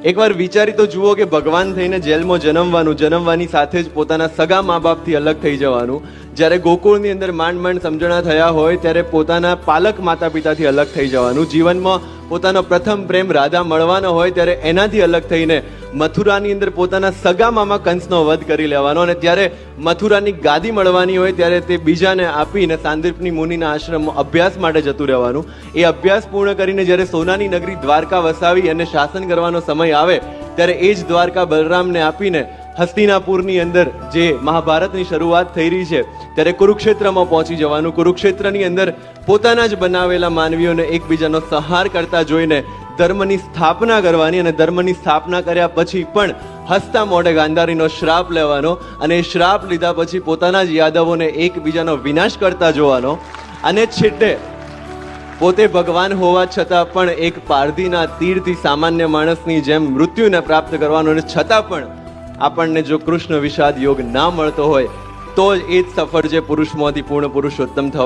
એકવાર વિચારી તો જુઓ કે ભગવાન થઈને જેલમાં જન્મવાની સાથે જ પોતાના સગા મા બાપથી અલગ થઈ જવાનું. જ્યારે ગોકુળની અંદર માંડ માંડ સમજણા થયા હોય ત્યારે પોતાના પાલક માતા પિતાથી અલગ થઈ જવાનું. જીવનમાં પોતાનો પ્રથમ પ્રેમ રાધા મળવાનો હોય ત્યારે એનાથી અલગ થઈને મથુરાની અંદર પોતાના સગા મામા કંસનો વધ કરી લેવાનો, અને ત્યારે મથુરાની ગાદી મળવાની હોય ત્યારે તે બીજાને આપીને સાંદીપની મુનિના આશ્રમમાં અભ્યાસ માટે જતું રહેવાનું. એ અભ્યાસ પૂર્ણ કરીને જ્યારે સોનાની નગરી દ્વારકા વસાવી અને શાસન કરવાનો સમય આવે ત્યારે એ જ દ્વારકા બલરામને આપીને હસ્તિનાપુરની અંદર જે મહાભારતની શરૂઆત થઈ રહી છે ત્યારે કુરુક્ષેત્રમાં પહોંચી જવાનું. કુરુક્ષેત્રની અંદર પોતાના જ બનાવેલા માનવીઓને એકબીજાનો સંહાર કરતા જોઈને ધર્મની સ્થાપના કરવાની, અને ધર્મની સ્થાપના કર્યા પછી પણ હસતા મોઢે ગાંધારીનો શ્રાપ લેવાનો, અને એ શ્રાપ લીધા પછી પોતાના જ યાદવોને એકબીજાનો વિનાશ કરતા જોવાનો, અને છેલ્લે પોતે ભગવાન હોવા છતાં પણ એક પારધીના તીરથી સામાન્ય માણસની જેમ મૃત્યુને પ્રાપ્ત કરવાનો, અને છતાં પણ આપણને જો કૃષ્ણ વિષાદ યોગ ના મળતો હોય તો જ એ જ સફળ છે પુરુષમાંથી પૂર્ણ પુરુષોત્તમ થવા.